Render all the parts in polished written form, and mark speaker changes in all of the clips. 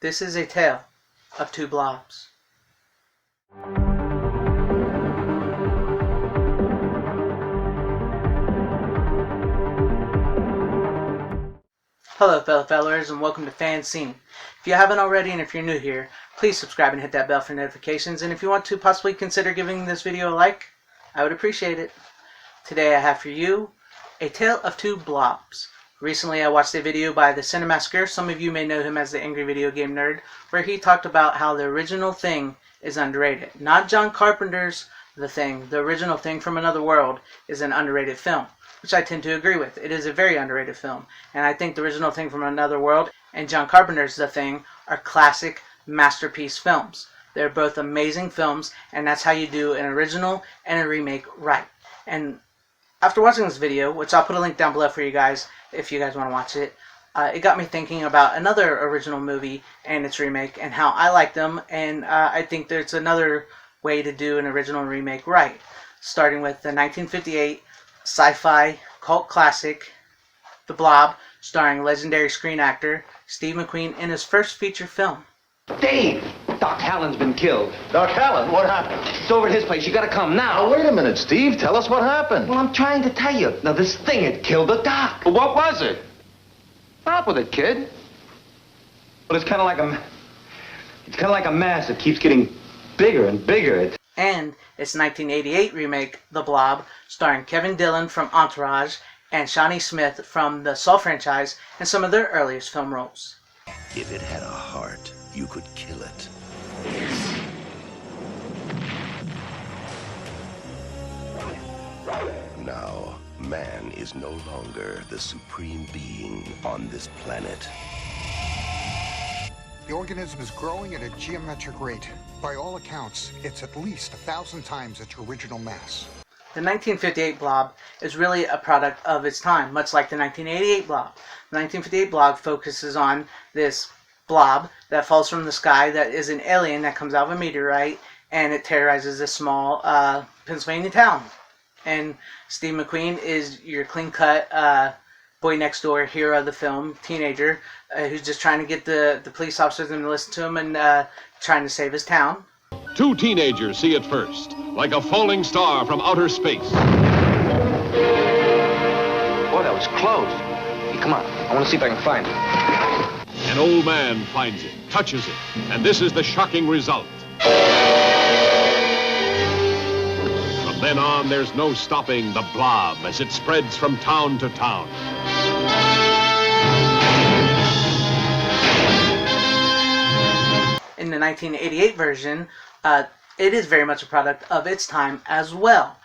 Speaker 1: This is a tale of two blobs. Hello fellow fellers, and welcome to FanZcene. If you haven't already, and if you're new here, please subscribe and hit that bell for notifications, and if you want to possibly consider giving this video a like, I would appreciate it. Today I have for you A Tale of Two Blobs. Recently I watched a video by the Cinemasker. Some of you may know him as the Angry Video Game Nerd, where he talked about how the original Thing is underrated. Not John Carpenter's The Thing. The original Thing from Another World is an underrated film, which I tend to agree with. It is a very underrated film, and I think the original Thing from Another World and John Carpenter's The Thing are classic masterpiece films. They're both amazing films, and that's how you do an original and a remake right. And after watching this video, which I'll put a link down below for you guys if you guys want to watch it, it got me thinking about another original movie and its remake and how I like them, and I think there's another way to do an original remake right, starting with the 1958 sci-fi cult classic, The Blob, starring legendary screen actor Steve McQueen in his first feature film.
Speaker 2: Dave! Doc Hallen's been killed.
Speaker 3: Doc Hallen? What happened?
Speaker 2: It's over at his place. You gotta come now.
Speaker 3: Now, wait a minute, Steve. Tell us what happened.
Speaker 2: Well, I'm trying to tell you. Now, this thing had killed the doc.
Speaker 3: Well, what was it?
Speaker 2: Stop with it, kid. Well, it's kind of like a mass that keeps getting bigger and bigger.
Speaker 1: And its 1988 remake, The Blob, starring Kevin Dillon from Entourage and Shawnee Smith from the Saw franchise and some of their earliest film roles.
Speaker 4: If it had a heart, you could kill it. Now, man is no longer the supreme being on this planet.
Speaker 5: The organism is growing at a geometric rate. By all accounts, it's at least 1,000 times its original mass.
Speaker 1: The 1958 Blob is really a product of its time, much like the 1988 Blob. The 1958 Blob focuses on this blob that falls from the sky that is an alien that comes out of a meteorite, and it terrorizes a small Pennsylvania town. And Steve McQueen is your clean-cut boy next door hero of the film, teenager, who's just trying to get the police officers to listen to him and trying to save his town.
Speaker 6: Two teenagers see it first, like a falling star from outer space.
Speaker 2: Boy, that was close. Hey, come on. I want to see if I can find it.
Speaker 6: An old man finds it, touches it, and this is the shocking result. From then on, there's no stopping the blob as it spreads from town to town.
Speaker 1: In the 1988 version, it is very much a product of its time as well.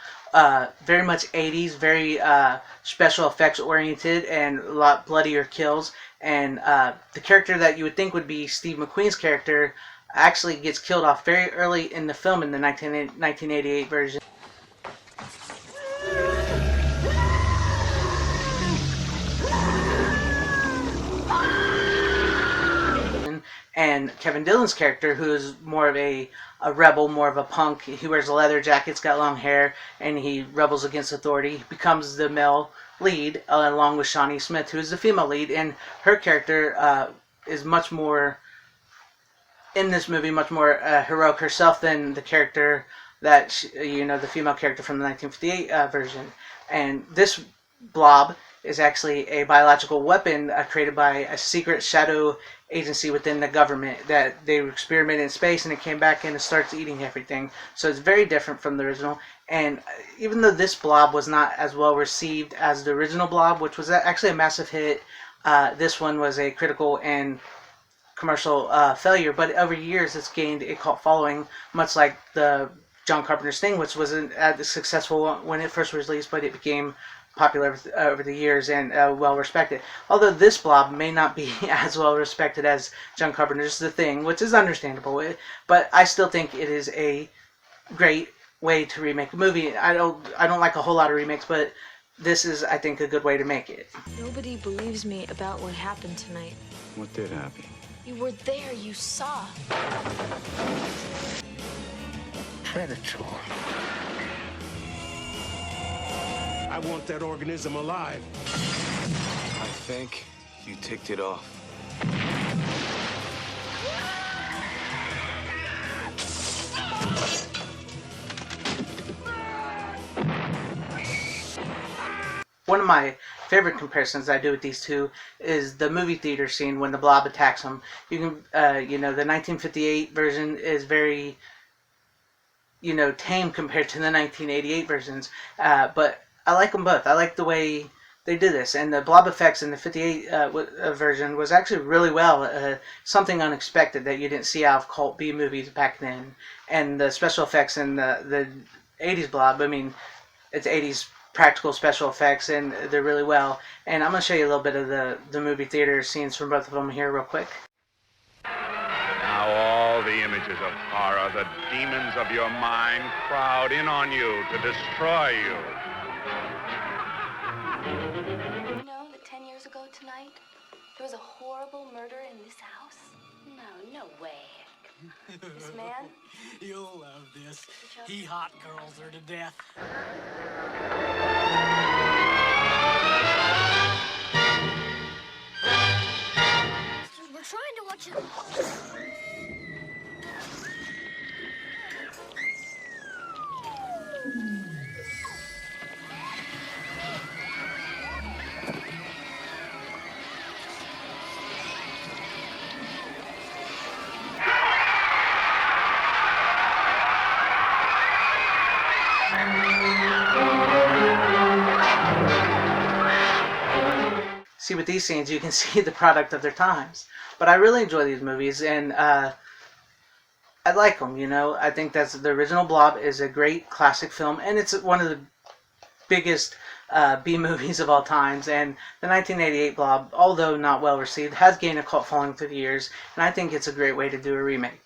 Speaker 1: Very much 80s, very special effects oriented, and a lot bloodier kills. And the character that you would think would be Steve McQueen's character actually gets killed off very early in the film in the 1988 version. And Kevin Dillon's character, who is more of a rebel, more of a punk, he wears a leather jacket, he's got long hair, and he rebels against authority. He becomes the male lead, along with Shawnee Smith, who is the female lead, and her character is much more, in this movie, much more heroic herself than the character that, the female character from the 1958 version. And this blob is actually a biological weapon created by a secret shadow agency within the government that they experimented in space, and it came back and it starts eating everything. So it's very different from the original. And even though this blob was not as well received as the original Blob, which was actually a massive hit, this one was a critical and commercial failure. But over years, it's gained a cult following, much like the John Carpenter's Thing, which wasn't as successful when it first was released, but it became popular over the years and well respected. Although this blob may not be as well respected as John Carpenter's The Thing, which is understandable, but I still think it is a great way to remake a movie. I don't like a whole lot of remakes, but this is, I think, a good way to make it.
Speaker 7: Nobody believes me about what happened tonight.
Speaker 8: What did happen?
Speaker 7: You were there, you saw.
Speaker 8: Predator.
Speaker 9: I want that organism alive.
Speaker 8: I think you ticked it off.
Speaker 1: one of my favorite comparisons I do with these two is the movie theater scene when the Blob attacks them. You can, the 1958 version is very, tame compared to the 1988 versions. But I like them both. I like the way they did this, and the blob effects in the 58 version was actually really well. Something unexpected that you didn't see out of cult B movies back then. And the special effects in the 80s blob, I mean, it's 80s practical special effects, and they're really well. And I'm going to show you a little bit of the movie theater scenes from both of them here real quick.
Speaker 10: Now all the images of horror, the demons of your mind crowd in on you to destroy you.
Speaker 11: You know that 10 years ago tonight, there was a horrible murder in this house? No way. This man?
Speaker 12: You'll love this. He hot girls her to death.
Speaker 11: We're trying to watch it.
Speaker 1: See, with these scenes, you can see the product of their times. But I really enjoy these movies, and I like them, I think that's the original Blob is a great classic film, and it's one of the biggest B movies of all times. And the 1988 Blob, although not well received, has gained a cult following through the years, and I think it's a great way to do a remake.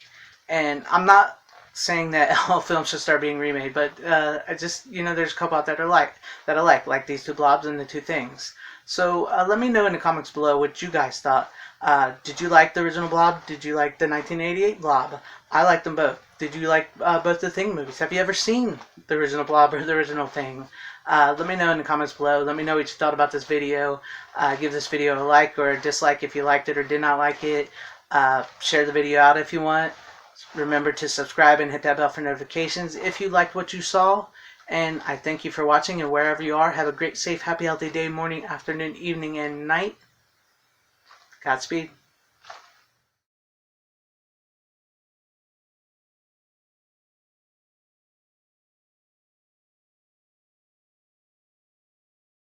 Speaker 1: And I'm not saying that all films should start being remade, but I just, there's a couple out that I like these two Blobs and the Two Things. So let me know in the comments below what you guys thought. Did you like the original Blob? Did you like the 1988 Blob? I like them both. Did you like both the Thing movies? Have you ever seen the original Blob or the original Thing? Let me know in the comments below. Let me know what you thought about this video. Give this video a like or a dislike if you liked it or did not like it. Share the video out if you want. Remember to subscribe and hit that bell for notifications if you liked what you saw. And I thank you for watching, and wherever you are, have a great, safe, happy, healthy day, morning, afternoon, evening, and night. Godspeed.